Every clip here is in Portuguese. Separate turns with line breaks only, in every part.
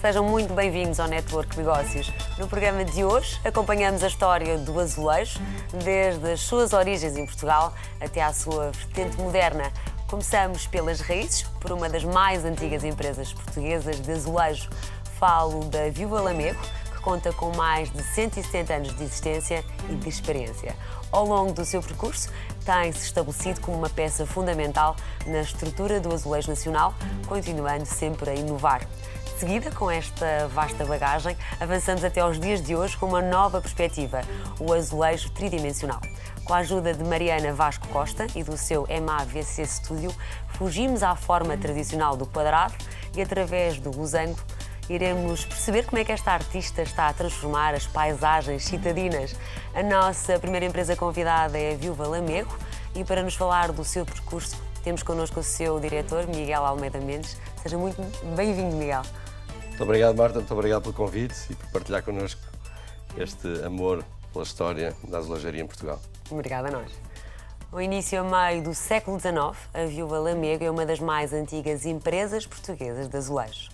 Sejam muito bem-vindos ao Network Negócios. No programa de hoje acompanhamos a história do azulejo, desde as suas origens em Portugal até à sua vertente moderna. Começamos pelas raízes, por uma das mais antigas empresas portuguesas de azulejo. Falo da Viúva Lamego, que conta com mais de 170 anos de existência e de experiência. Ao longo do seu percurso, tem-se estabelecido como uma peça fundamental na estrutura do azulejo nacional, continuando sempre a inovar. De seguida, com esta vasta bagagem, avançamos até aos dias de hoje com uma nova perspectiva, o azulejo tridimensional. Com a ajuda de Mariana Vasco Costa e do seu MAVC Studio, fugimos à forma tradicional do quadrado e, através do losango, iremos perceber como é que esta artista está a transformar as paisagens citadinas. A nossa primeira empresa convidada é a Viúva Lamego e, para nos falar do seu percurso, temos connosco o seu diretor, Miguel Almeida Mendes. Seja muito bem-vindo, Miguel.
Muito obrigado, Marta. Muito obrigado pelo convite e por partilhar connosco este amor pela história da azulejaria em Portugal.
Obrigada a nós. No início a meio do século XIX, a Viúva Lamego é uma das mais antigas empresas portuguesas de azulejo.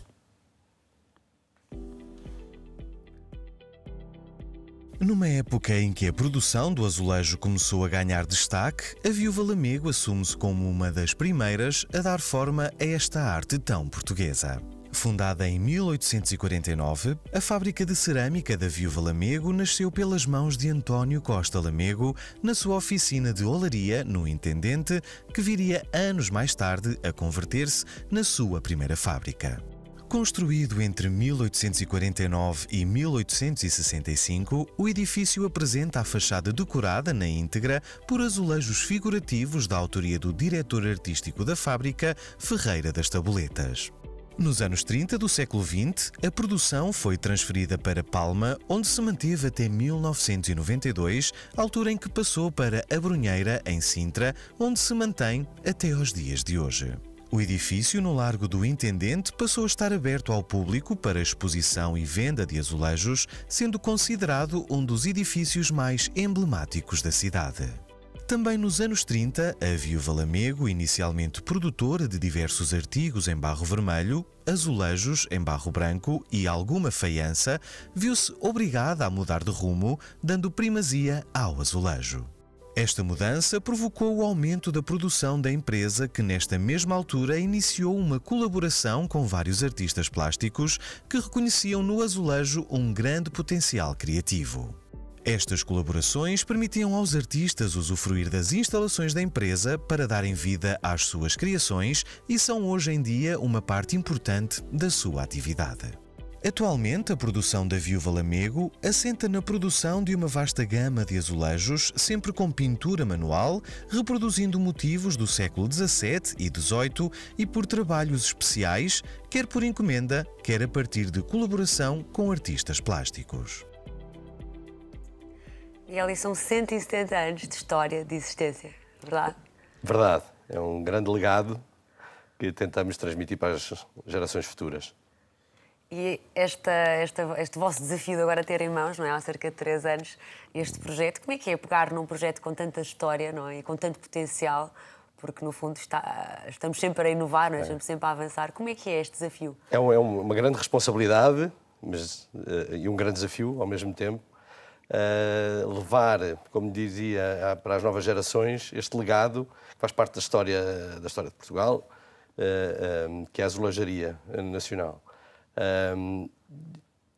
Numa época em que a produção do azulejo começou a ganhar destaque, a Viúva Lamego assume-se como uma das primeiras a dar forma a esta arte tão portuguesa. Fundada em 1849, a fábrica de cerâmica da Viúva Lamego nasceu pelas mãos de António Costa Lamego na sua oficina de olaria no Intendente, que viria anos mais tarde a converter-se na sua primeira fábrica. Construído entre 1849 e 1865, o edifício apresenta a fachada decorada na íntegra por azulejos figurativos da autoria do diretor artístico da fábrica, Ferreira das Tabuletas. Nos anos 30 do século XX, a produção foi transferida para Palma, onde se manteve até 1992, altura em que passou para a Brunheira, em Sintra, onde se mantém até aos dias de hoje. O edifício, no Largo do Intendente, passou a estar aberto ao público para exposição e venda de azulejos, sendo considerado um dos edifícios mais emblemáticos da cidade. Também nos anos 30, a Viúva Lamego, inicialmente produtora de diversos artigos em barro vermelho, azulejos em barro branco e alguma faiança, viu-se obrigada a mudar de rumo, dando primazia ao azulejo. Esta mudança provocou o aumento da produção da empresa, que nesta mesma altura iniciou uma colaboração com vários artistas plásticos que reconheciam no azulejo um grande potencial criativo. Estas colaborações permitiam aos artistas usufruir das instalações da empresa para darem vida às suas criações e são hoje em dia uma parte importante da sua atividade. Atualmente, a produção da Viúva Lamego assenta na produção de uma vasta gama de azulejos, sempre com pintura manual, reproduzindo motivos do século XVII e XVIII e por trabalhos especiais, quer por encomenda, quer a partir de colaboração com artistas plásticos.
E ali são 170 anos de história, de existência, verdade?
Verdade. É um grande legado que tentamos transmitir para as gerações futuras.
E este vosso desafio de agora ter em mãos, não é? Há cerca de 3 anos, este projeto, como é que é pegar num projeto com tanta história, não é? E com tanto potencial, porque no fundo estamos sempre a inovar, não é? Estamos sempre a avançar. Como é que é este desafio?
É uma grande responsabilidade e um grande desafio ao mesmo tempo. Levar, como dizia, para as novas gerações este legado que faz parte da história de Portugal, que é a azulejaria nacional.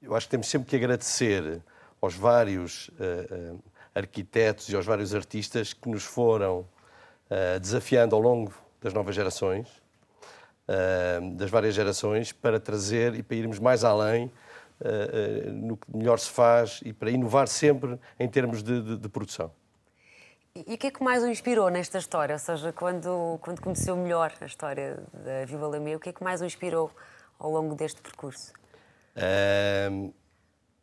Eu acho que temos sempre que agradecer aos vários arquitetos e aos vários artistas que nos foram desafiando ao longo das novas gerações, das várias gerações, para trazer e para irmos mais além no que melhor se faz e para inovar sempre em termos de produção.
E o que é que mais o inspirou nesta história? Ou seja, quando conheceu melhor a história da Viúva Lamego, o que é que mais o inspirou ao longo deste percurso?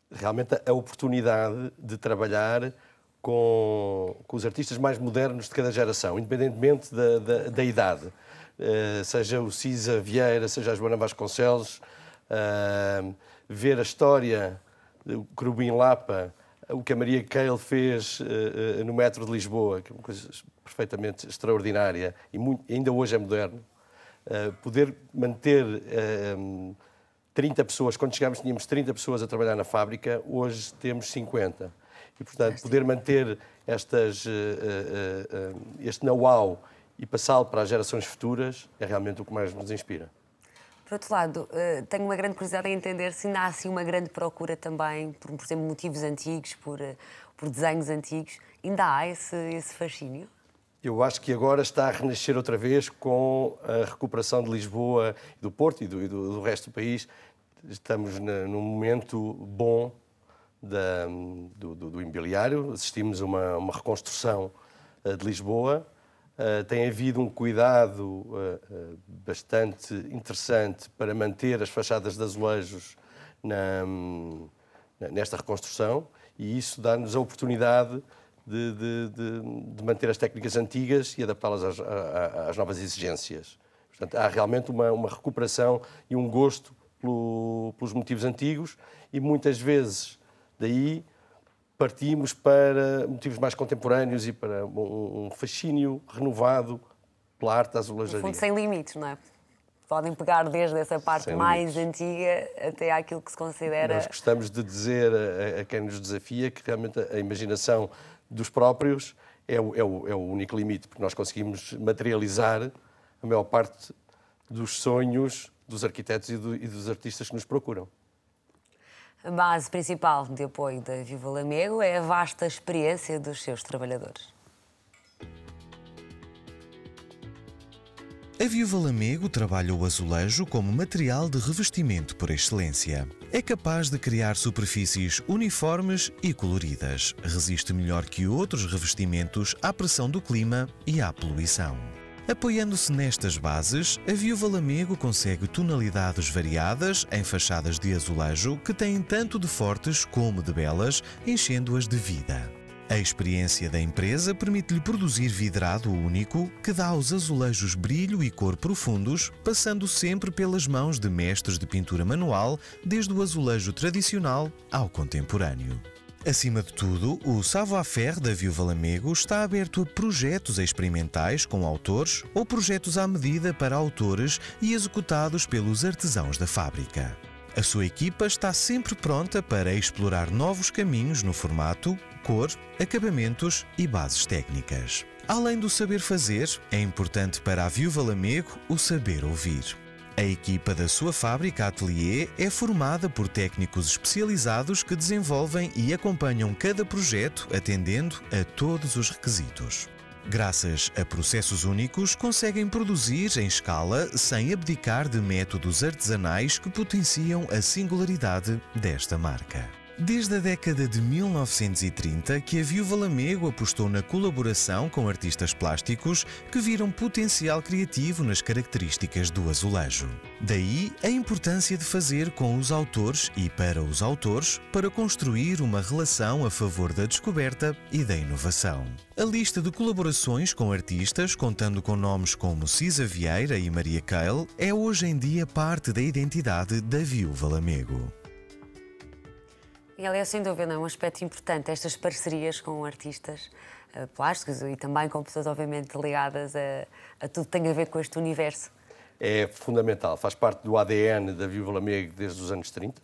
Realmente a oportunidade de trabalhar com os artistas mais modernos de cada geração, independentemente da idade. Seja o Cisa Vieira, seja a Joana Vasconcelos, ver a história do Querubim Lapa, o que a Maria Keil fez no metro de Lisboa, que é uma coisa perfeitamente extraordinária e ainda hoje é moderno. Poder manter 30 pessoas, quando chegámos tínhamos 30 pessoas a trabalhar na fábrica, hoje temos 50. E, portanto, poder manter este know-how e passá-lo para as gerações futuras é realmente o que mais nos inspira.
Por outro lado, tenho uma grande curiosidade em entender se ainda há assim uma grande procura também por exemplo, motivos antigos, por desenhos antigos. Ainda há esse fascínio?
Eu acho que agora está a renascer outra vez com a recuperação de Lisboa, do Porto e do resto do país. Estamos num momento bom do imobiliário. Assistimos a uma reconstrução de Lisboa. Tem havido um cuidado bastante interessante para manter as fachadas de azulejos nesta reconstrução, e isso dá-nos a oportunidade de manter as técnicas antigas e adaptá-las às novas exigências. Portanto, há realmente uma recuperação e um gosto pelos motivos antigos, e muitas vezes daí partimos para motivos mais contemporâneos e para um fascínio renovado pela arte da azulejaria.
No fundo, sem limites, não é? Podem pegar desde essa parte
sem
mais
limites.
Antiga até àquilo que se considera...
Nós gostamos de dizer a quem nos desafia que realmente a imaginação dos próprios é o único limite, porque nós conseguimos materializar a maior parte dos sonhos dos arquitetos e dos artistas que nos procuram.
A base principal de apoio da Viúva Lamego é a vasta experiência dos seus trabalhadores.
A Viúva Lamego trabalha o azulejo como material de revestimento por excelência. É capaz de criar superfícies uniformes e coloridas. Resiste melhor que outros revestimentos à pressão do clima e à poluição. Apoiando-se nestas bases, a Viúva Lamego consegue tonalidades variadas em fachadas de azulejo que têm tanto de fortes como de belas, enchendo-as de vida. A experiência da empresa permite-lhe produzir vidrado único que dá aos azulejos brilho e cor profundos, passando sempre pelas mãos de mestres de pintura manual, desde o azulejo tradicional ao contemporâneo. Acima de tudo, o savoir-faire da Viúva Lamego está aberto a projetos experimentais com autores ou projetos à medida para autores e executados pelos artesãos da fábrica. A sua equipa está sempre pronta para explorar novos caminhos no formato, cor, acabamentos e bases técnicas. Além do saber fazer, é importante para a Viúva Lamego o saber ouvir. A equipa da sua fábrica Atelier é formada por técnicos especializados que desenvolvem e acompanham cada projeto atendendo a todos os requisitos. Graças a processos únicos, conseguem produzir em escala sem abdicar de métodos artesanais que potenciam a singularidade desta marca. Desde a década de 1930 que a Viúva Lamego apostou na colaboração com artistas plásticos que viram potencial criativo nas características do azulejo. Daí a importância de fazer com os autores e para os autores para construir uma relação a favor da descoberta e da inovação. A lista de colaborações com artistas, contando com nomes como Cisa Vieira e Maria Keil, é hoje em dia parte da identidade da Viúva Lamego.
E, aliás, sem dúvida, é um aspecto importante estas parcerias com artistas plásticos e também com pessoas, obviamente, ligadas a tudo que tem a ver com este universo.
É fundamental, faz parte do ADN da Viúva Lamego desde os anos 30,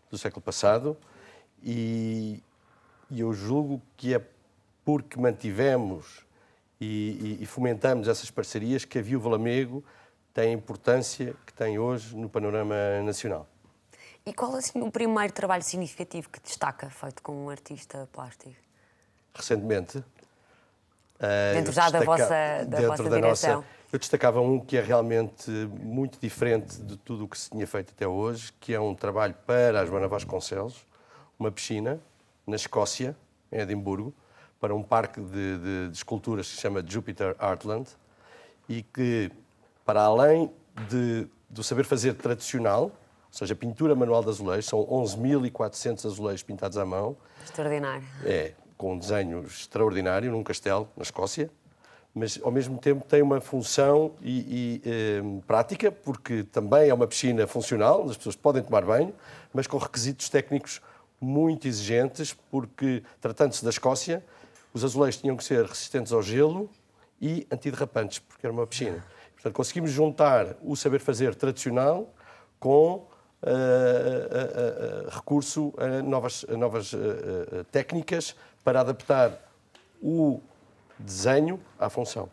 do século passado, e eu julgo que é porque mantivemos e fomentamos essas parcerias que a Viúva Lamego tem a importância que tem hoje no panorama nacional.
E qual é assim, o primeiro trabalho significativo que destaca, feito com um artista plástico?
Recentemente,
dentro já da vossa direção.
Eu destacava um que é realmente muito diferente de tudo o que se tinha feito até hoje, que é um trabalho para a Joana Vasconcelos, uma piscina na Escócia, em Edimburgo, para um parque de esculturas que se chama Jupiter Artland, e que, para além do saber fazer tradicional, ou seja, pintura manual de azulejos, são 11.400 azulejos pintados à mão.
Extraordinário.
Com um desenho extraordinário, num castelo, na Escócia, mas ao mesmo tempo tem uma função prática, porque também é uma piscina funcional, as pessoas podem tomar banho, mas com requisitos técnicos muito exigentes, porque, tratando-se da Escócia, os azulejos tinham que ser resistentes ao gelo e antiderrapantes, porque era uma piscina. Portanto, conseguimos juntar o saber fazer tradicional com recurso a novas técnicas para adaptar o desenho à função.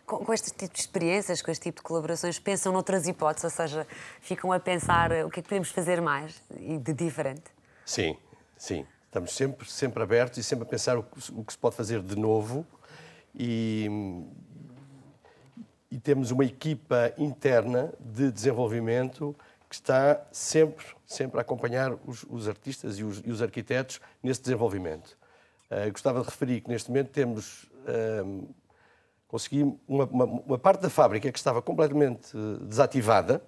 Com este tipo de experiências, com este tipo de colaborações, pensam noutras hipóteses, ou seja, ficam a pensar o que é que podemos fazer mais e de diferente?
Sim, sim. Estamos sempre abertos e sempre a pensar o que se pode fazer de novo e temos uma equipa interna de desenvolvimento que está sempre a acompanhar os artistas e os arquitetos nesse desenvolvimento. Gostava de referir que neste momento consegui uma parte da fábrica que estava completamente desativada,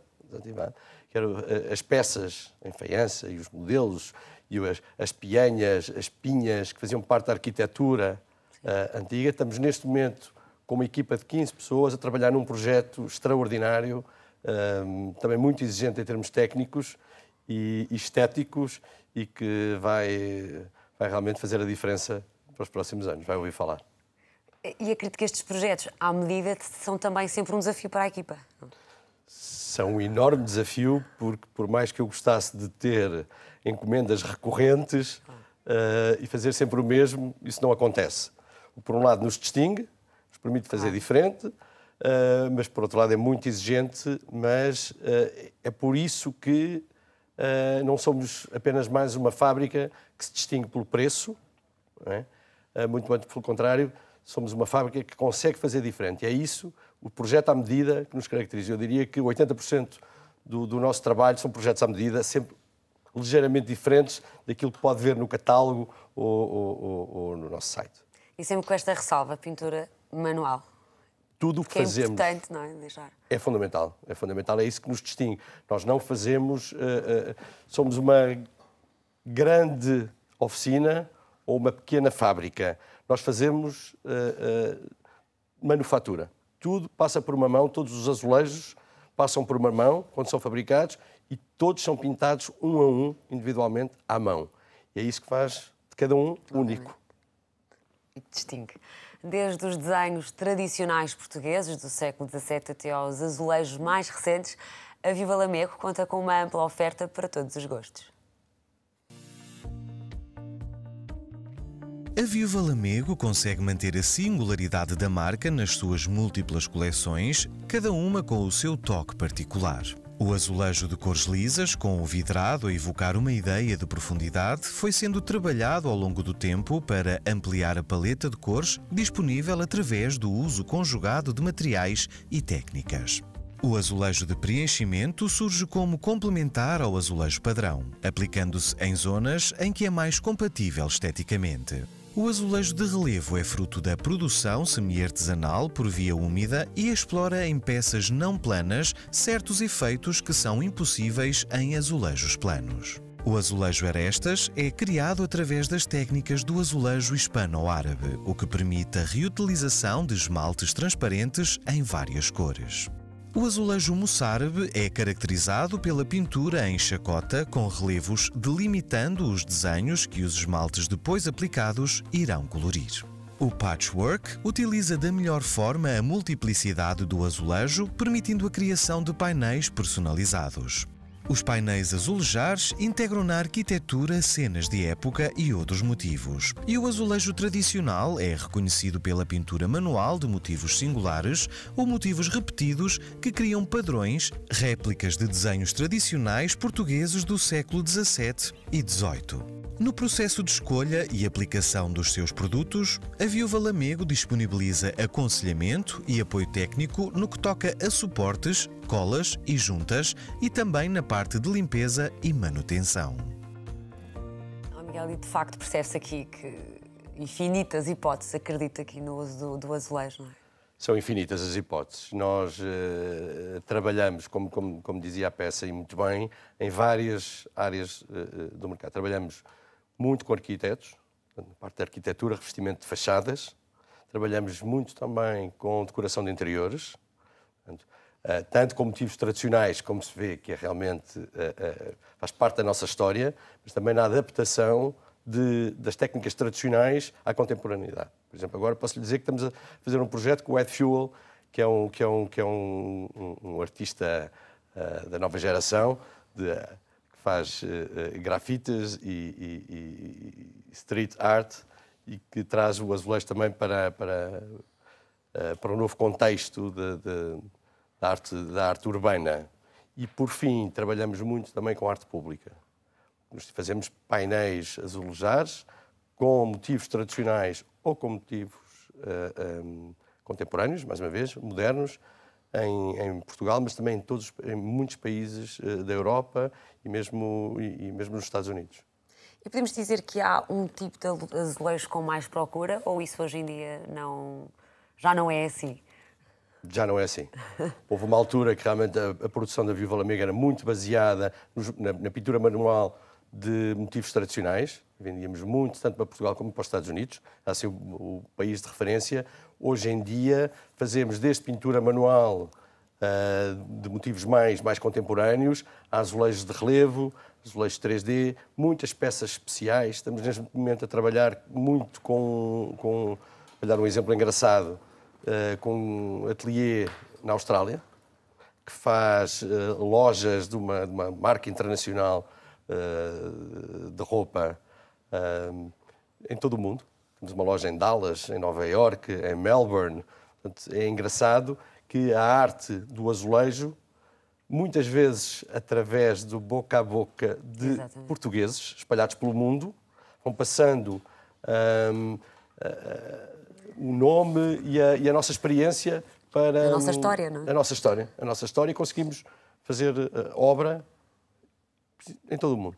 que eram as peças em faiança e os modelos e as pianhas, as pinhas que faziam parte da arquitetura antiga. Estamos neste momento com uma equipa de 15 pessoas a trabalhar num projeto extraordinário, também muito exigente em termos técnicos e estéticos e que vai realmente fazer a diferença para os próximos anos. Vai ouvir falar.
E acredito que estes projetos, à medida, são também sempre um desafio para a equipa.
São um enorme desafio, porque por mais que eu gostasse de ter encomendas recorrentes e fazer sempre o mesmo, isso não acontece. Por um lado nos distingue, nos permite fazer diferente, mas por outro lado é muito exigente, mas é por isso que não somos apenas mais uma fábrica que se distingue pelo preço, não é? Muito pelo contrário, somos uma fábrica que consegue fazer diferente. E é isso, o projeto à medida, que nos caracteriza. Eu diria que 80% do nosso trabalho são projetos à medida, sempre ligeiramente diferentes daquilo que pode ver no catálogo ou no nosso site.
E sempre com esta ressalva, pintura manual.
Tudo o que fazemos
é importante, não é? Deixar.
É fundamental, é isso que nos distingue. Nós não fazemos, somos uma grande oficina ou uma pequena fábrica. Nós fazemos manufatura. Tudo passa por uma mão, todos os azulejos passam por uma mão quando são fabricados e todos são pintados um a um, individualmente, à mão. E é isso que faz de cada um único.
E distingue. Desde os desenhos tradicionais portugueses do século XVII até aos azulejos mais recentes, a Viva Lamego conta com uma ampla oferta para todos os gostos.
A Viúva Lamego consegue manter a singularidade da marca nas suas múltiplas coleções, cada uma com o seu toque particular. O azulejo de cores lisas, com o vidrado a evocar uma ideia de profundidade, foi sendo trabalhado ao longo do tempo para ampliar a paleta de cores disponível através do uso conjugado de materiais e técnicas. O azulejo de preenchimento surge como complementar ao azulejo padrão, aplicando-se em zonas em que é mais compatível esteticamente. O azulejo de relevo é fruto da produção semi-artesanal por via úmida e explora em peças não planas certos efeitos que são impossíveis em azulejos planos. O azulejo arestas é criado através das técnicas do azulejo hispano-árabe, o que permite a reutilização de esmaltes transparentes em várias cores. O azulejo moçárabe é caracterizado pela pintura em chacota com relevos delimitando os desenhos que os esmaltes depois aplicados irão colorir. O patchwork utiliza da melhor forma a multiplicidade do azulejo, permitindo a criação de painéis personalizados. Os painéis azulejares integram na arquitetura cenas de época e outros motivos. E o azulejo tradicional é reconhecido pela pintura manual de motivos singulares ou motivos repetidos que criam padrões, réplicas de desenhos tradicionais portugueses do século XVII e XVIII. No processo de escolha e aplicação dos seus produtos, a Viúva Lamego disponibiliza aconselhamento e apoio técnico no que toca a suportes, colas e juntas e também na parte de limpeza e manutenção.
Miguel, e de facto percebe-se aqui que infinitas hipóteses acredita aqui no uso do azulejo, não é?
São infinitas as hipóteses. Nós trabalhamos, como dizia a peça, e muito bem, em várias áreas do mercado. Trabalhamos muito com arquitetos, na parte da arquitetura, revestimento de fachadas. Trabalhamos muito também com decoração de interiores, tanto com motivos tradicionais, como se vê, que é realmente faz parte da nossa história, mas também na adaptação das técnicas tradicionais à contemporaneidade. Por exemplo, agora posso lhe dizer que estamos a fazer um projeto com o Ed Fuel, que é um artista da nova geração, que faz grafites e street art e que traz o azulejo também para um novo contexto da arte urbana. E, por fim, trabalhamos muito também com arte pública. Nós fazemos painéis azulejares com motivos tradicionais ou com motivos contemporâneos, mais uma vez, modernos, em Portugal, mas também em muitos países da Europa e mesmo nos Estados Unidos.
E podemos dizer que há um tipo de azulejo com mais procura, ou isso hoje em dia já não é assim?
Já não é assim. Houve uma altura que realmente a produção da Viúva Lamego era muito baseada na pintura manual de motivos tradicionais. Vendíamos muito, tanto para Portugal como para os Estados Unidos. Assim, o país de referência. Hoje em dia fazemos desde pintura manual de motivos mais contemporâneos, a azulejos de relevo, azulejos 3D, muitas peças especiais. Estamos neste momento a trabalhar muito vou dar um exemplo engraçado, com um ateliê na Austrália, que faz lojas de uma marca internacional de roupa em todo o mundo. Temos uma loja em Dallas, em Nova Iorque, em Melbourne. Portanto, é engraçado que a arte do azulejo, muitas vezes através do boca a boca de portugueses espalhados pelo mundo, vão passando o nome e a nossa experiência para...
A nossa história, não é?
A nossa história e conseguimos fazer obra em todo o mundo.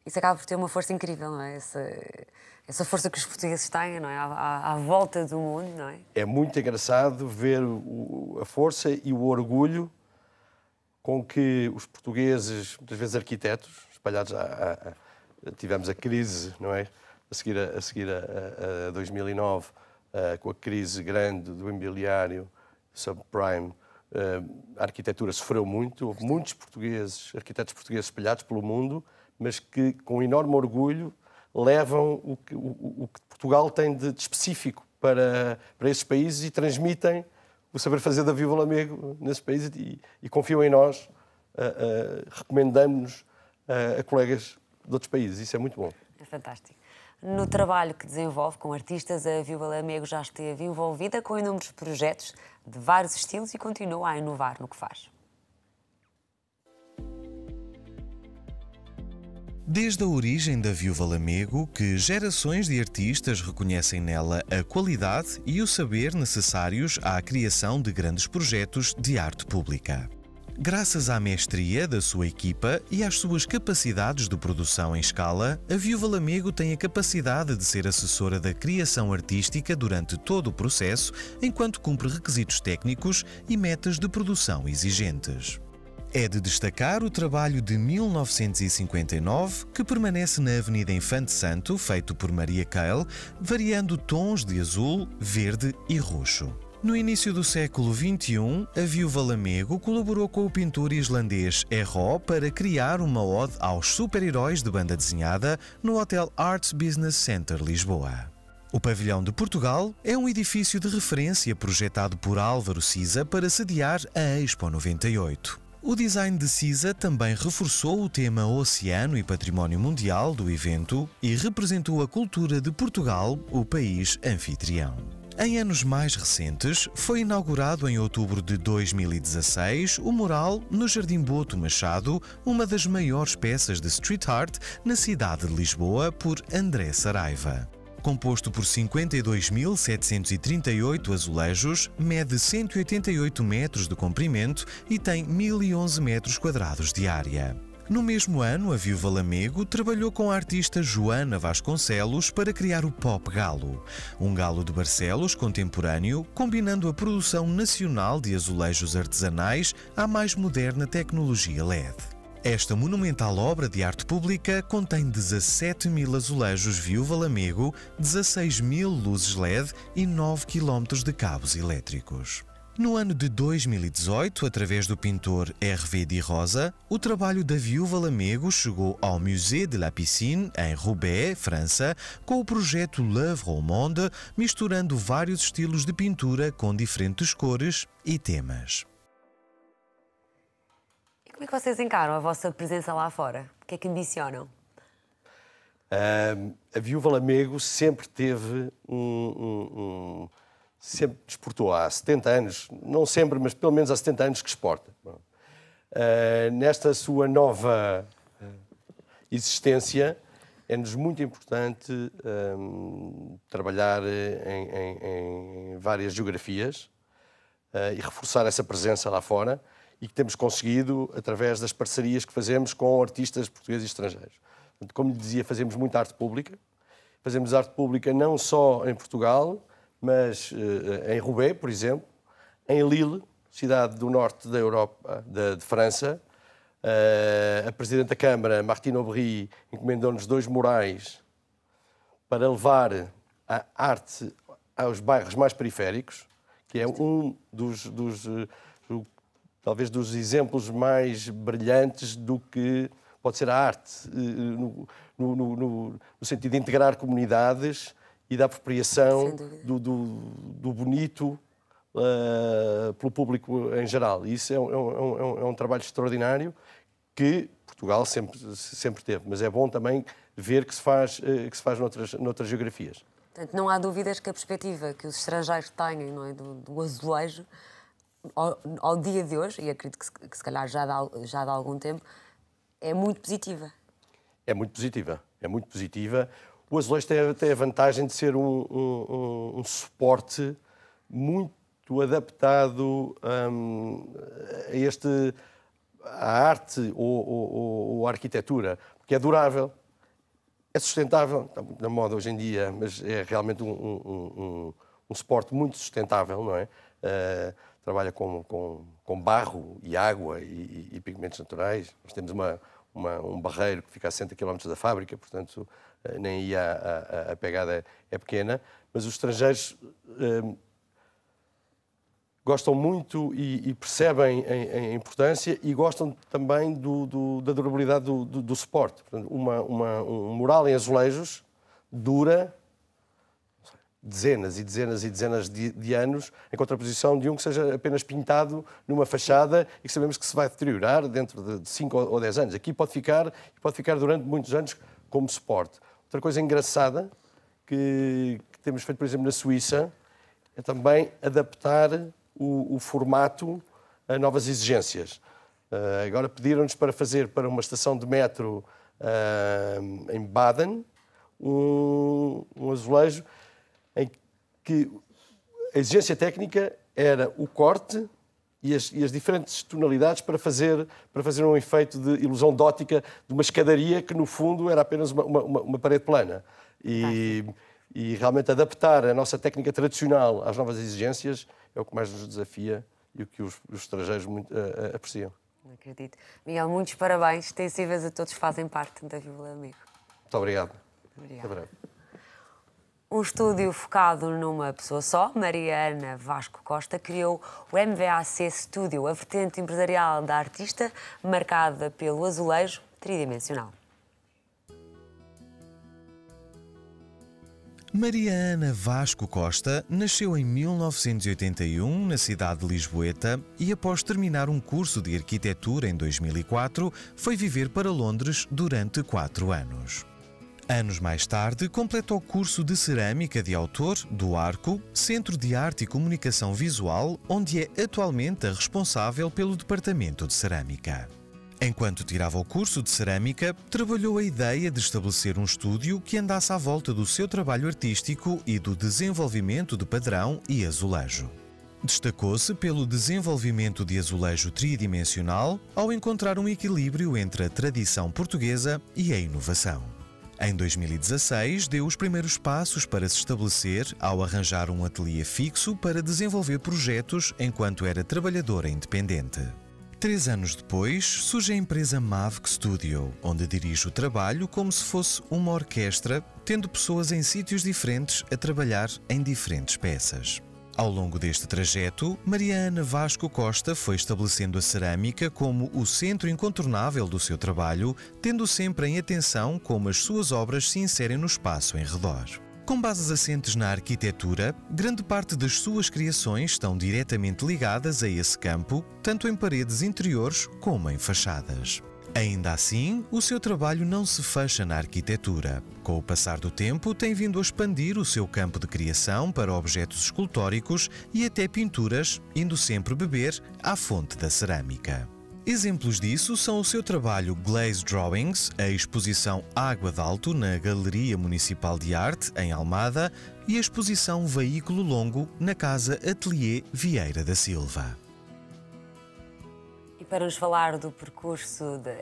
Isso acaba por ter uma força incrível, não é? Essa força que os portugueses têm, não é? À volta do mundo, não é?
É muito engraçado ver a força e o orgulho com que os portugueses, muitas vezes arquitetos, espalhados tivemos a crise, não é? A seguir a 2009, com a crise grande do imobiliário subprime, a arquitetura sofreu muito. Houve muitos arquitetos portugueses espalhados pelo mundo, mas que, com enorme orgulho, levam o que Portugal tem de específico para esses países e transmitem o saber fazer da Viúva Lamego nesses países e confiam em nós, recomendando-nos a colegas de outros países. Isso é muito bom.
É fantástico. No trabalho que desenvolve com artistas, a Viúva Lamego já esteve envolvida com inúmeros projetos de vários estilos e continua a inovar no que faz.
Desde a origem da Viúva Lamego, que gerações de artistas reconhecem nela a qualidade e o saber necessários à criação de grandes projetos de arte pública. Graças à mestria da sua equipa e às suas capacidades de produção em escala, a Viúva Lamego tem a capacidade de ser assessora da criação artística durante todo o processo, enquanto cumpre requisitos técnicos e metas de produção exigentes. É de destacar o trabalho de 1959, que permanece na Avenida Infante Santo, feito por Maria Cale, variando tons de azul, verde e roxo. No início do século XXI, a Viúva Lamego colaborou com o pintor islandês Erró para criar uma ode aos super-heróis de banda desenhada no Hotel Arts Business Center, Lisboa. O Pavilhão de Portugal é um edifício de referência projetado por Álvaro Siza para sediar a Expo 98. O design de Siza também reforçou o tema Oceano e Património Mundial do evento e representou a cultura de Portugal, o país anfitrião. Em anos mais recentes, foi inaugurado em outubro de 2016 o mural no Jardim Boto Machado, uma das maiores peças de street art na cidade de Lisboa, por André Saraiva. Composto por 52.738 azulejos, mede 188 metros de comprimento e tem 1.011 metros quadrados de área. No mesmo ano, a Viúva Lamego trabalhou com a artista Joana Vasconcelos para criar o Pop Galo, um galo de Barcelos contemporâneo, combinando a produção nacional de azulejos artesanais à mais moderna tecnologia LED. Esta monumental obra de arte pública contém 17.000 azulejos Viúva Lamego, 16.000 luzes LED e 9 km de cabos elétricos. No ano de 2018, através do pintor Hervé Di Rosa, o trabalho da Viúva Lamego chegou ao Musée de la Piscine, em Roubaix, França, com o projeto L'Œuvre au Monde, misturando vários estilos de pintura com diferentes cores e temas.
Como é que vocês encaram a vossa presença lá fora? O que é que ambicionam?
A Viúva Lamego sempre teve sempre exportou há 70 anos, não sempre, mas pelo menos há 70 anos que exporta. Nesta sua nova existência, é-nos muito importante trabalhar em várias geografias e reforçar essa presença lá fora, e que temos conseguido através das parcerias que fazemos com artistas portugueses e estrangeiros. Portanto, como lhe dizia, fazemos muita arte pública. Fazemos arte pública não só em Portugal, mas em Roubaix, por exemplo, em Lille, cidade do norte da Europa, de França. A Presidente da Câmara, Martine Aubry, encomendou-nos 2 murais para levar a arte aos bairros mais periféricos, que é um talvez dos exemplos mais brilhantes do que pode ser a arte, no sentido de integrar comunidades e da apropriação do bonito pelo público em geral. E isso é um trabalho extraordinário que Portugal sempre teve, mas é bom também ver que se faz noutras geografias.
Portanto, não há dúvidas que a perspectiva que os estrangeiros têm, não é, do azulejo, ao dia de hoje, e acredito que se calhar já dá algum tempo, é muito positiva.
É muito positiva, é muito positiva. O azulejo tem a vantagem de ser um suporte muito adaptado à arte ou à arquitetura, porque é durável, é sustentável, está muito na moda hoje em dia, mas é realmente um suporte muito sustentável, não é? Trabalha com barro e água e pigmentos naturais. Nós temos um barreiro que fica a 60 km da fábrica, portanto, nem aí a pegada é pequena. Mas os estrangeiros gostam muito e percebem a importância, e gostam também da durabilidade do suporte. Portanto, um mural em azulejos dura dezenas e dezenas e dezenas de anos, em contraposição de um que seja apenas pintado numa fachada e que sabemos que se vai deteriorar dentro de 5 ou 10 anos. Aqui pode ficar durante muitos anos como suporte. Outra coisa engraçada que temos feito, por exemplo, na Suíça, é também adaptar o formato a novas exigências. Agora pediram-nos para fazer para uma estação de metro em Baden um azulejo em que a exigência técnica era o corte e as diferentes tonalidades para fazer um efeito de ilusão de ótica de uma escadaria que, no fundo, era apenas uma parede plana. E realmente adaptar a nossa técnica tradicional às novas exigências é o que mais nos desafia e o que os estrangeiros muito apreciam.
Não acredito. Miguel, muitos parabéns extensivas a todos que fazem parte da Viúva Lamego.
Muito obrigado.
Obrigada.
Até breve.
Um estúdio focado numa pessoa só, Mariana Vasco Costa, criou o MVAC Studio, a vertente empresarial da artista, marcada pelo azulejo tridimensional.
Mariana Vasco Costa nasceu em 1981 na cidade de Lisboeta e, após terminar um curso de arquitetura em 2004, foi viver para Londres durante 4 anos. Anos mais tarde, completa o curso de Cerâmica de Autor do Arco, Centro de Arte e Comunicação Visual, onde é atualmente a responsável pelo Departamento de Cerâmica. Enquanto tirava o curso de Cerâmica, trabalhou a ideia de estabelecer um estúdio que andasse à volta do seu trabalho artístico e do desenvolvimento de padrão e azulejo. Destacou-se pelo desenvolvimento de azulejo tridimensional ao encontrar um equilíbrio entre a tradição portuguesa e a inovação. Em 2016, deu os primeiros passos para se estabelecer ao arranjar um ateliê fixo para desenvolver projetos enquanto era trabalhadora independente. 3 anos depois, surge a empresa Mavic Studio, onde dirige o trabalho como se fosse uma orquestra, tendo pessoas em sítios diferentes a trabalhar em diferentes peças. Ao longo deste trajeto, Mariana Vasco Costa foi estabelecendo a cerâmica como o centro incontornável do seu trabalho, tendo sempre em atenção como as suas obras se inserem no espaço em redor. Com bases assentes na arquitetura, grande parte das suas criações estão diretamente ligadas a esse campo, tanto em paredes interiores como em fachadas. Ainda assim, o seu trabalho não se fecha na arquitetura. Com o passar do tempo, tem vindo a expandir o seu campo de criação para objetos escultóricos e até pinturas, indo sempre beber à fonte da cerâmica. Exemplos disso são o seu trabalho Glaze Drawings, a exposição Água de Alto na Galeria Municipal de Arte, em Almada, e a exposição Veículo Longo na Casa Atelier Vieira da Silva.
E para nos falar do percurso da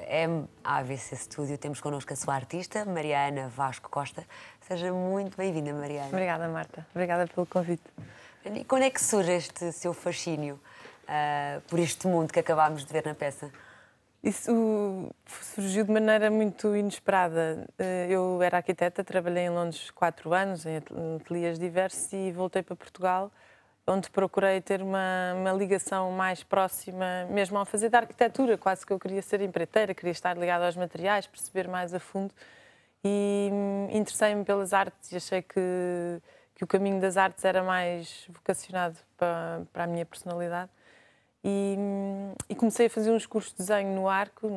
MAVC Studio, temos connosco a sua artista, Mariana Vasco Costa. Seja muito bem-vinda, Mariana.
Obrigada, Marta. Obrigada pelo convite.
E quando é que surge este seu fascínio por este mundo que acabámos de ver na peça?
Isso surgiu de maneira muito inesperada. Eu era arquiteta, trabalhei em Londres 4 anos, em ateliês diversos, e voltei para Portugal, onde procurei ter uma ligação mais próxima, mesmo ao fazer da arquitetura. Quase que eu queria ser empreiteira, queria estar ligada aos materiais, perceber mais a fundo. E interessei-me pelas artes e achei que o caminho das artes era mais vocacionado para a minha personalidade. E comecei a fazer uns cursos de desenho no Arco,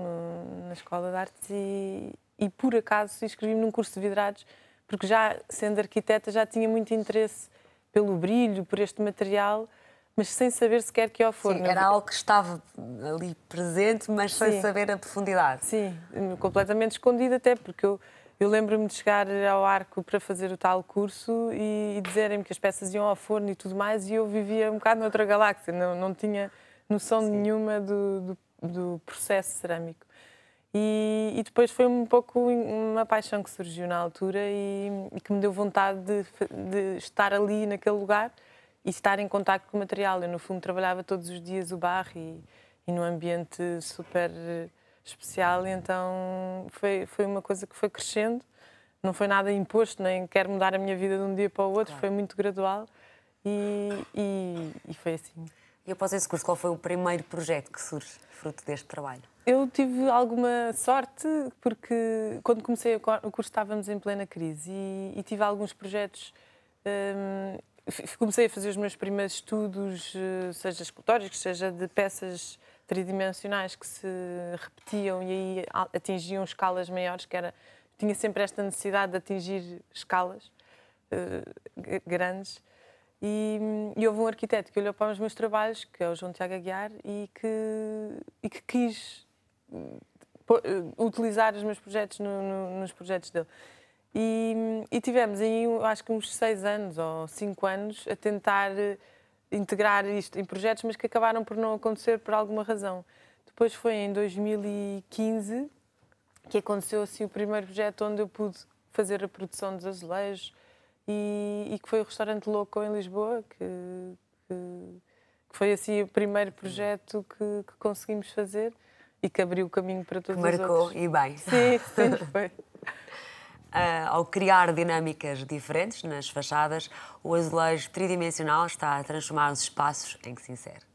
na Escola de Artes, e por acaso inscrevi-me num curso de vidrados, porque já, sendo arquiteta, já tinha muito interesse pelo brilho, por este material, mas sem saber sequer que ia ao forno.
Sim, era algo que estava ali presente, mas sem saber a profundidade.
Sim, completamente escondido até, porque eu lembro-me de chegar ao Arco para fazer o tal curso e dizerem-me que as peças iam ao forno e tudo mais, e eu vivia um bocado noutra galáxia, não tinha noção nenhuma do processo cerâmico. E depois foi um pouco uma paixão que surgiu na altura e que me deu vontade de estar ali naquele lugar e estar em contacto com o material. Eu, no fundo, trabalhava todos os dias o barro e num ambiente super especial, então foi uma coisa que foi crescendo. Não foi nada imposto, nem quero mudar a minha vida de um dia para o outro, foi muito gradual e foi assim.
E após esse curso, qual foi o primeiro projeto que surge fruto deste trabalho?
Eu tive alguma sorte, porque quando comecei o curso estávamos em plena crise e tive alguns projetos. Comecei a fazer os meus primeiros estudos, seja escultóricos, seja de peças tridimensionais que se repetiam e aí atingiam escalas maiores, tinha sempre esta necessidade de atingir escalas grandes. E houve um arquiteto que olhou para os meus trabalhos, que é o João Tiago Aguiar, e que quis utilizar os meus projetos nos projetos dele. E tivemos aí, acho que uns 6 anos ou 5 anos a tentar integrar isto em projetos, mas que acabaram por não acontecer por alguma razão. Depois foi em 2015 que aconteceu assim o primeiro projeto onde eu pude fazer a produção dos azulejos, e que foi o Restaurante Louco em Lisboa, que foi assim o primeiro projeto que conseguimos fazer e que abriu o caminho para todos os outros.
Marcou, e bem.
Sim, foi.
Ao criar dinâmicas diferentes nas fachadas, o azulejo tridimensional está a transformar os espaços em que se insere.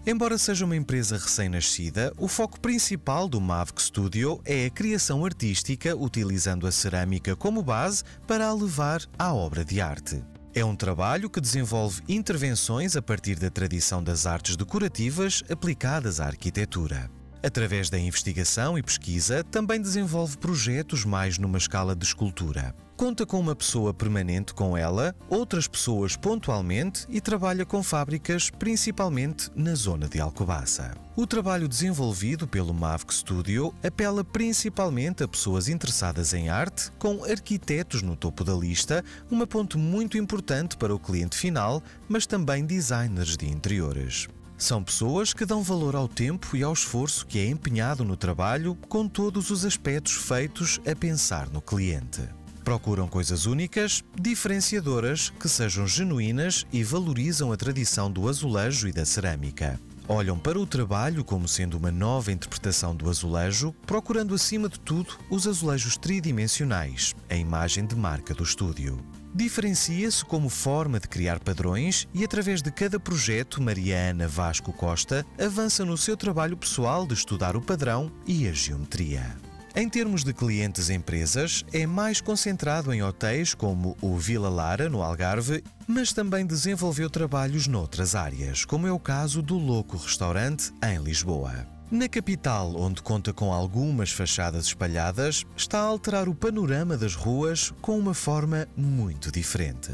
Embora seja uma empresa recém-nascida, o foco principal do MAVC Studio é a criação artística utilizando a cerâmica como base para a levar à obra de arte. É um trabalho que desenvolve intervenções a partir da tradição das artes decorativas aplicadas à arquitetura. Através da investigação e pesquisa, também desenvolve projetos mais numa escala de escultura. Conta com uma pessoa permanente com ela, outras pessoas pontualmente e trabalha com fábricas, principalmente na zona de Alcobaça. O trabalho desenvolvido pelo MAVC Studio apela principalmente a pessoas interessadas em arte, com arquitetos no topo da lista, uma ponte muito importante para o cliente final, mas também designers de interiores. São pessoas que dão valor ao tempo e ao esforço que é empenhado no trabalho, com todos os aspectos feitos a pensar no cliente. Procuram coisas únicas, diferenciadoras, que sejam genuínas e valorizam a tradição do azulejo e da cerâmica. Olham para o trabalho como sendo uma nova interpretação do azulejo, procurando acima de tudo os azulejos tridimensionais, a imagem de marca do estúdio. Diferencia-se como forma de criar padrões e, através de cada projeto, Mariana Vasco Costa avança no seu trabalho pessoal de estudar o padrão e a geometria. Em termos de clientes empresas, é mais concentrado em hotéis como o Vila Lara, no Algarve, mas também desenvolveu trabalhos noutras áreas, como é o caso do Louco Restaurante, em Lisboa. Na capital, onde conta com algumas fachadas espalhadas, está a alterar o panorama das ruas com uma forma muito diferente.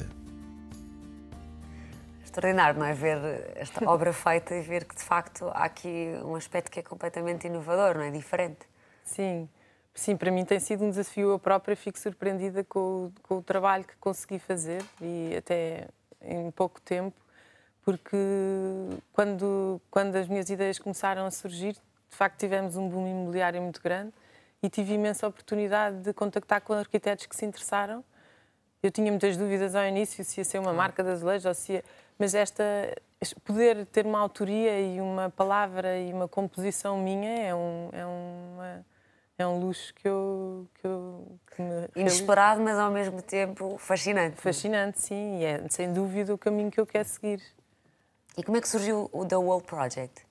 Extraordinário, não é? Ver esta obra feita e ver que, de facto, há aqui um aspecto que é completamente inovador, não é? Diferente.
Sim. Sim, para mim tem sido um desafio. Eu própria fico surpreendida com o trabalho que consegui fazer, e até em pouco tempo, porque quando as minhas ideias começaram a surgir, de facto tivemos um boom imobiliário muito grande e tive imensa oportunidade de contactar com arquitetos que se interessaram. Eu tinha muitas dúvidas ao início se ia ser uma marca de azulejo ou se ia... Mas poder ter uma autoria e uma palavra e uma composição minha é um luxo que me
Inesperado, mas ao mesmo tempo fascinante.
Fascinante, sim, e é sem dúvida o caminho que eu quero seguir.
E como é que surgiu o The Wall Project?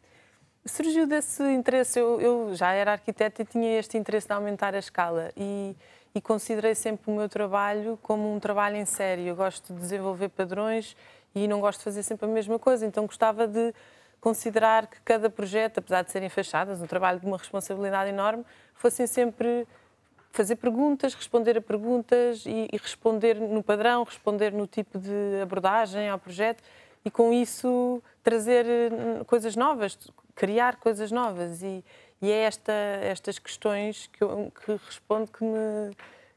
Surgiu desse interesse. Eu já era arquiteta e tinha este interesse de aumentar a escala e considerei sempre o meu trabalho como um trabalho em série. Eu gosto de desenvolver padrões e não gosto de fazer sempre a mesma coisa, então gostava de considerar que cada projeto, apesar de serem fachadas, um trabalho de uma responsabilidade enorme, fossem sempre fazer perguntas, responder a perguntas e responder no padrão, responder no tipo de abordagem ao projeto e, com isso, trazer coisas novas, criar coisas novas. E é estas questões que respondo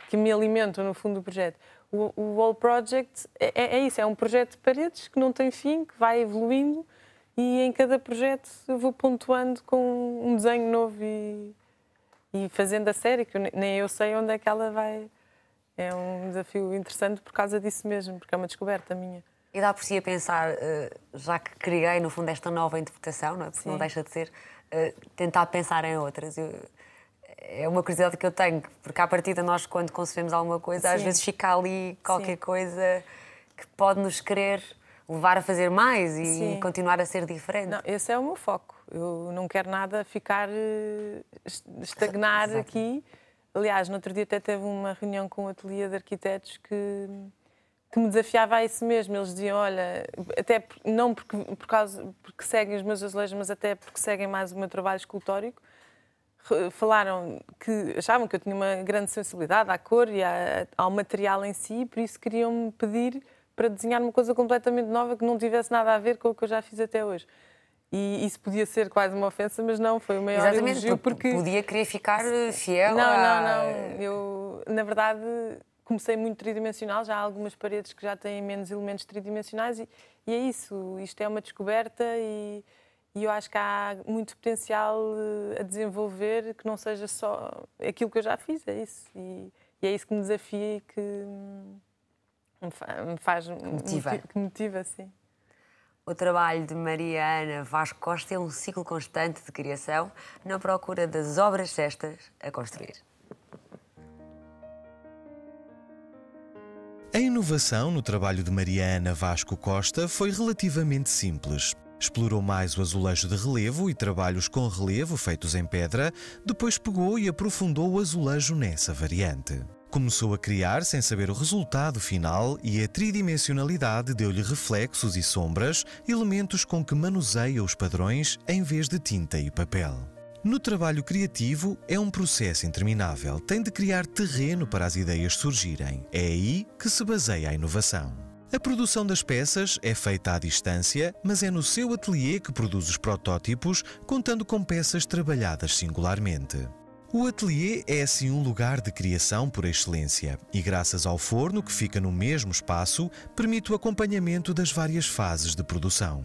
que me alimentam, no fundo, do projeto. O Wall Project é isso, é um projeto de paredes que não tem fim, que vai evoluindo, e em cada projeto eu vou pontuando com um desenho novo e fazendo a série, que nem eu sei onde é que ela vai. É um desafio interessante por causa disso mesmo, porque é uma descoberta minha.
E dá por si a pensar, já que criei, no fundo, esta nova interpretação, não é? Porque
Sim.
não deixa de ser, tentar pensar em outras. É uma curiosidade que eu tenho, porque à partida nós, quando concebemos alguma coisa, às vezes fica ali qualquer coisa que pode nos querer levar a fazer mais e continuar a ser diferente.
Não, esse é o meu foco. Eu não quero nada ficar, estagnar aqui. Aliás, no outro dia até teve uma reunião com um ateliê de arquitetos que me desafiava a isso mesmo. Eles diziam, olha, até não porque seguem os meus azulejos, mas até porque seguem mais o meu trabalho escultórico, falaram que achavam que eu tinha uma grande sensibilidade à cor e ao material em si, por isso queriam-me pedir para desenhar uma coisa completamente nova que não tivesse nada a ver com o que eu já fiz até hoje. E isso podia ser quase uma ofensa, mas não, foi o maior elogio, porque
podia querer ficar fiel
Não. Eu, na verdade, comecei muito tridimensional, já há algumas paredes que já têm menos elementos tridimensionais e é isso, isto é uma descoberta e eu acho que há muito potencial a desenvolver, que não seja só aquilo que eu já fiz, é isso. E é isso que me desafia e que me faz... Que motiva, sim.
O trabalho de Maria Ana Vasco Costa é um ciclo constante de criação na procura das obras cestas a construir.
A inovação no trabalho de Maria Ana Vasco Costa foi relativamente simples. Explorou mais o azulejo de relevo e trabalhos com relevo feitos em pedra, depois pegou e aprofundou o azulejo nessa variante. Começou a criar sem saber o resultado final e a tridimensionalidade deu-lhe reflexos e sombras, elementos com que manuseia os padrões em vez de tinta e papel. No trabalho criativo é um processo interminável, tem de criar terreno para as ideias surgirem. É aí que se baseia a inovação. A produção das peças é feita à distância, mas é no seu ateliê que produz os protótipos, contando com peças trabalhadas singularmente. O ateliê é assim um lugar de criação por excelência e, graças ao forno que fica no mesmo espaço, permite o acompanhamento das várias fases de produção.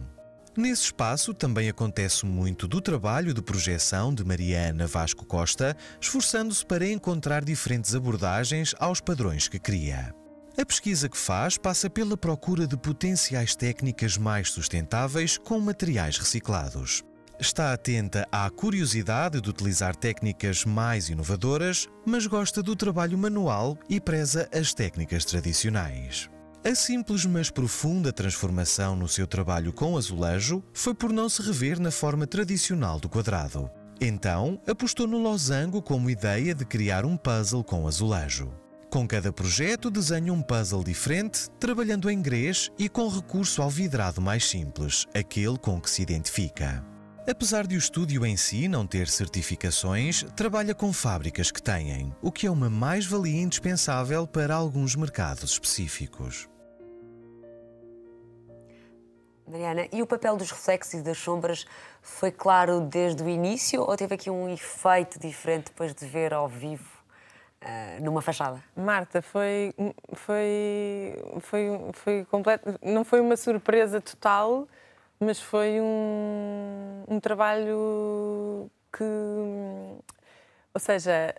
Nesse espaço também acontece muito do trabalho de projeção de Maria Ana Vasco Costa, esforçando-se para encontrar diferentes abordagens aos padrões que cria. A pesquisa que faz passa pela procura de potenciais técnicas mais sustentáveis com materiais reciclados. Está atenta à curiosidade de utilizar técnicas mais inovadoras, mas gosta do trabalho manual e preza as técnicas tradicionais. A simples mas profunda transformação no seu trabalho com azulejo foi por não se rever na forma tradicional do quadrado. Então, apostou no losango como ideia de criar um puzzle com azulejo. Com cada projeto, desenha um puzzle diferente, trabalhando em grés e com recurso ao vidrado mais simples, aquele com que se identifica. Apesar de o estúdio em si não ter certificações, trabalha com fábricas que têm, o que é uma mais-valia indispensável para alguns mercados específicos.
Mariana, e o papel dos reflexos e das sombras foi claro desde o início ou teve aqui um efeito diferente depois de ver ao vivo numa fachada?
Marta, foi completo, não foi uma surpresa total, mas foi um trabalho que, ou seja,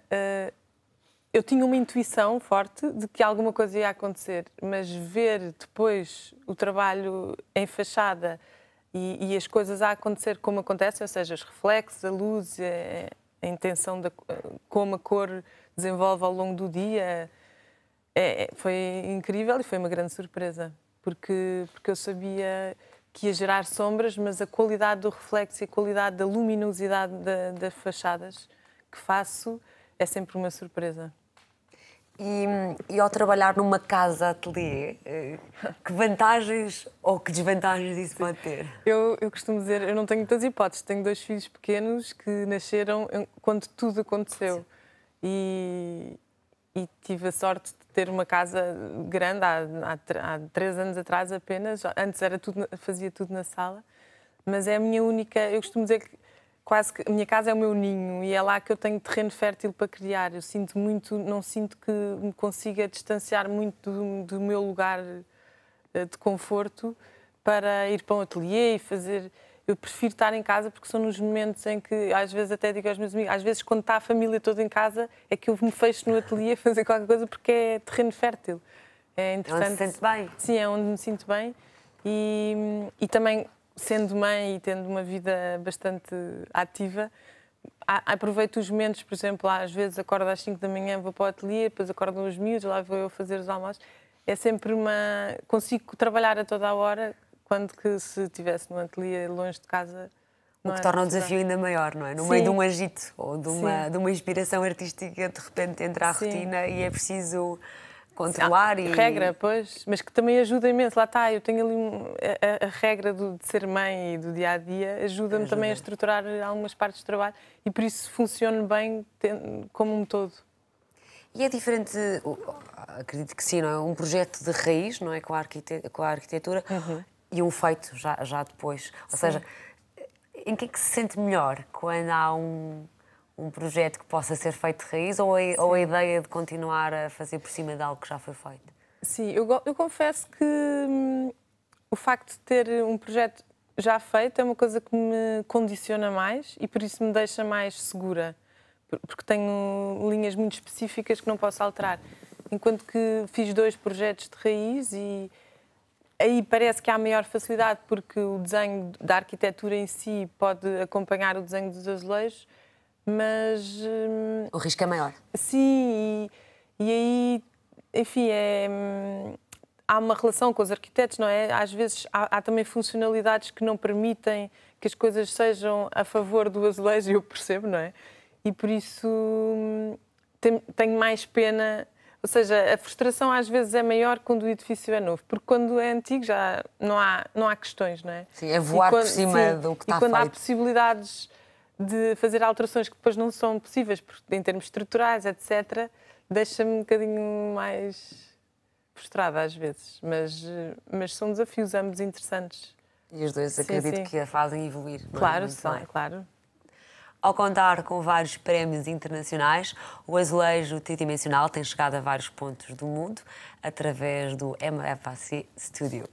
eu tinha uma intuição forte de que alguma coisa ia acontecer, mas ver depois o trabalho em fachada e as coisas a acontecer como acontecem, ou seja, os reflexos, a luz, a intenção de como a cor desenvolve ao longo do dia, foi incrível e foi uma grande surpresa, porque eu sabia que ia gerar sombras, mas a qualidade do reflexo e a qualidade da luminosidade das fachadas que faço é sempre uma surpresa.
E ao trabalhar numa casa-ateliê, que vantagens ou que desvantagens isso pode ter?
Eu costumo dizer, eu não tenho muitas hipóteses, tenho 2 filhos pequenos que nasceram quando tudo aconteceu. E tive a sorte de ter uma casa grande há 3 anos atrás apenas. Antes fazia tudo na sala, mas é a minha única. Eu costumo dizer que quase que a minha casa é o meu ninho e é lá que eu tenho terreno fértil para criar. Eu sinto muito, não sinto que me consiga distanciar muito do meu lugar de conforto para ir para um ateliê e fazer. Eu prefiro estar em casa porque são nos momentos em que, às vezes até digo aos meus amigos, às vezes quando está a família toda em casa é que eu me fecho no ateliê a fazer qualquer coisa porque é terreno fértil. É interessante.
É onde se sente bem.
Sim, é onde me sinto bem e também, sendo mãe e tendo uma vida bastante ativa, aproveito os momentos, por exemplo, às vezes acordo às 5 da manhã, vou para o ateliê, depois acordo os miúdos, lá vou eu fazer os almoços. É sempre consigo trabalhar a toda a hora, quando que se estivesse num ateliê longe de casa.
O que torna o desafio ainda maior, não é? No meio de um agito ou de uma inspiração artística, de repente entra a rotina e é preciso controlar e...
Regra, pois, mas que também ajuda imenso. Lá está, eu tenho ali a regra de ser mãe e do dia-a-dia, ajuda-me também a estruturar algumas partes do trabalho e por isso funciona bem como um todo.
E é diferente, acredito que sim, não é? Um projeto de raiz, não é? Com a arquitetura e um feito já depois. Ou seja, em que é que se sente melhor quando há um projeto que possa ser feito de raiz ou a ideia de continuar a fazer por cima de algo que já foi feito?
Sim, eu confesso que o facto de ter um projeto já feito é uma coisa que me condiciona mais e por isso me deixa mais segura, porque tenho linhas muito específicas que não posso alterar. Enquanto que fiz 2 projetos de raiz e aí parece que há maior facilidade porque o desenho da arquitetura em si pode acompanhar o desenho dos azulejos, mas...
O risco é maior.
Sim, e aí, enfim, há uma relação com os arquitetos, não é? Às vezes há também funcionalidades que não permitem que as coisas sejam a favor do azulejo, e eu percebo, não é? E por isso tenho mais pena... Ou seja, a frustração às vezes é maior quando o edifício é novo, porque quando é antigo já não há questões, não é?
Sim, é voar por cima do que está feito.
E quando há possibilidades de fazer alterações que depois não são possíveis, em termos estruturais, etc., deixa-me um bocadinho mais frustrada às vezes. Mas são desafios ambos interessantes.
E os dois acredito que a fazem evoluir.
Claro, claro.
Ao contar com vários prémios internacionais, o azulejo tridimensional tem chegado a vários pontos do mundo através do MFAC Studio.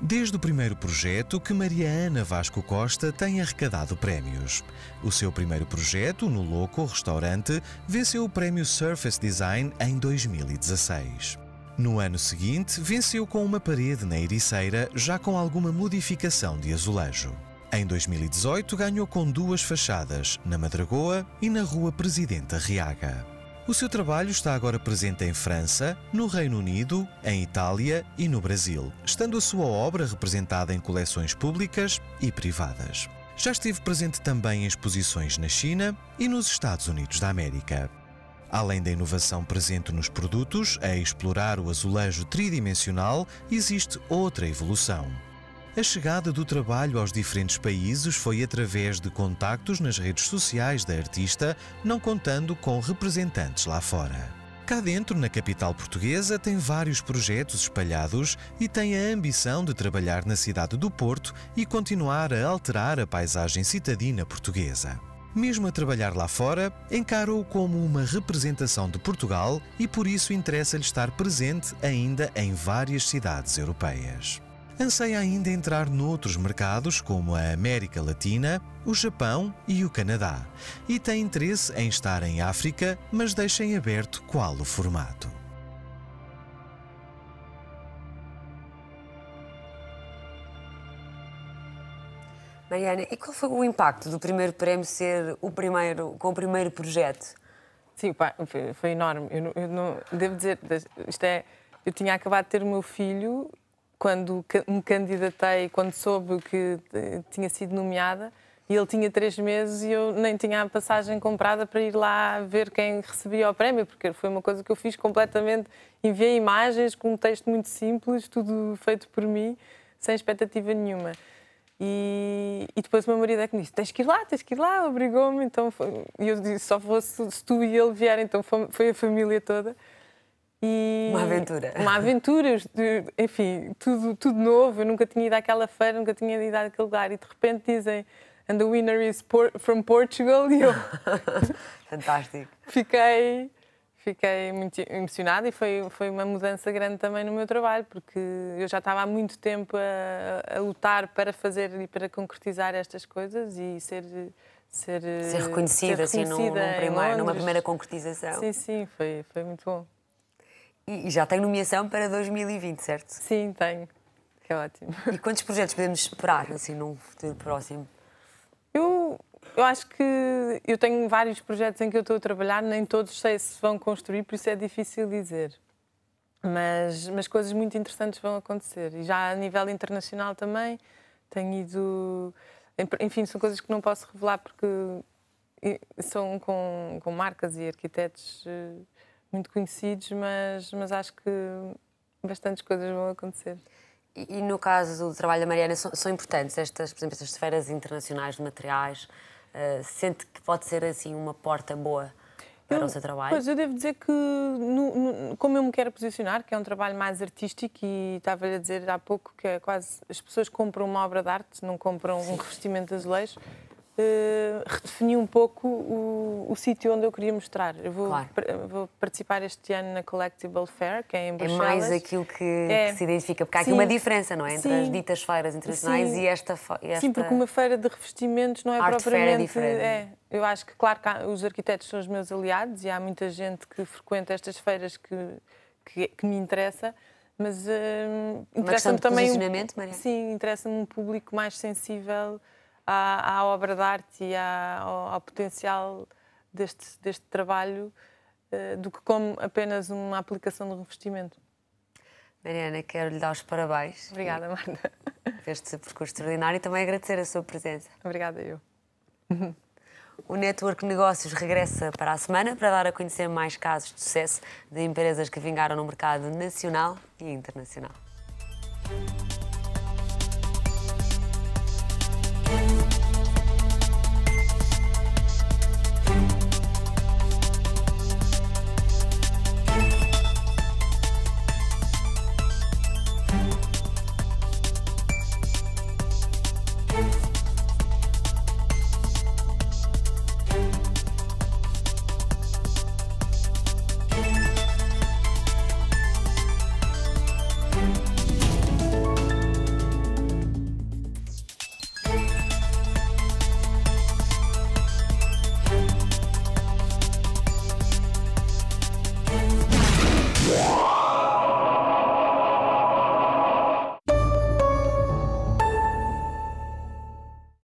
Desde o primeiro projeto que Maria Ana Vasco Costa tem arrecadado prémios. O seu primeiro projeto, no Loco Restaurante, venceu o prémio Surface Design em 2016. No ano seguinte, venceu com uma parede na Ericeira, já com alguma modificação de azulejo. Em 2018, ganhou com 2 fachadas, na Madragoa e na Rua Presidente Arriaga. O seu trabalho está agora presente em França, no Reino Unido, em Itália e no Brasil, estando a sua obra representada em coleções públicas e privadas. Já esteve presente também em exposições na China e nos Estados Unidos da América. Além da inovação presente nos produtos, a explorar o azulejo tridimensional, existe outra evolução. A chegada do trabalho aos diferentes países foi através de contactos nas redes sociais da artista, não contando com representantes lá fora. Cá dentro, na capital portuguesa, tem vários projetos espalhados e tem a ambição de trabalhar na cidade do Porto e continuar a alterar a paisagem citadina portuguesa. Mesmo a trabalhar lá fora, encara-o como uma representação de Portugal e por isso interessa-lhe estar presente ainda em várias cidades europeias. Anseia ainda entrar noutros mercados como a América Latina, o Japão e o Canadá. E tem interesse em estar em África, mas deixa em aberto qual o formato.
Mariana, e qual foi o impacto do primeiro prémio ser com o primeiro projeto?
Sim, pá, foi enorme. Eu não, devo dizer, eu tinha acabado de ter o meu filho quando me candidatei, quando soube que tinha sido nomeada, e ele tinha 3 meses e eu nem tinha a passagem comprada para ir lá ver quem recebia o prémio, porque foi uma coisa que eu fiz completamente, enviei imagens com um texto muito simples, tudo feito por mim, sem expectativa nenhuma. E depois o meu marido é que me disse, tens que ir lá, obrigou-me, então e eu disse, só fosse se tu e ele vierem, então foi a família toda. E
uma aventura.
Uma aventura, enfim, tudo novo. Eu nunca tinha ido àquela feira, nunca tinha ido àquele lugar. E de repente dizem, and the winner is from Portugal. E eu
fantástico.
Fiquei muito emocionada e foi uma mudança grande também no meu trabalho, porque eu já estava há muito tempo a lutar para fazer e para concretizar estas coisas e ser
reconhecida assim, numa primeira concretização.
Sim, foi muito bom.
E já tem nomeação para 2020, certo?
Sim, tenho. Que é ótimo.
E quantos projetos podemos esperar, assim, num futuro próximo?
Eu acho que eu tenho vários projetos em que eu estou a trabalhar, nem todos sei se vão construir, por isso é difícil dizer. Mas coisas muito interessantes vão acontecer. E já a nível internacional também tenho ido... Enfim, são coisas que não posso revelar porque são com marcas e arquitetos muito conhecidos, mas acho que bastantes coisas vão acontecer.
E no caso do trabalho da Mariana, são importantes por exemplo, estas feiras internacionais de materiais? Sente que pode ser assim uma porta boa para o seu trabalho?
Pois, eu devo dizer que, como eu me quero posicionar, que é um trabalho mais artístico, e estava-lhe a dizer há pouco que é quase as pessoas compram uma obra de arte, não compram um revestimento de azulejo, redefini um pouco o sítio onde eu queria mostrar. Eu vou participar este ano na Collectible Fair, que é em Bruxelas.
É mais aquilo que se identifica, porque há aqui uma diferença, não é? Entre as ditas feiras internacionais e esta...
Sim, porque uma feira de revestimentos não é
propriamente...
propriamente...
é diferente.
Eu acho que, claro, que os arquitetos são os meus aliados e há muita gente que frequenta estas feiras que me interessa, mas interessa-me também...
posicionamento, Mariana?
Sim, interessa-me um público mais sensível à obra de arte e ao potencial deste trabalho do que como apenas uma aplicação de revestimento.
Mariana, quero lhe dar os parabéns.
Obrigada, Marta.
Por este percurso extraordinário e também agradecer a sua presença.
Obrigada, eu.
O Network Negócios regressa para a semana para dar a conhecer mais casos de sucesso de empresas que vingaram no mercado nacional e internacional.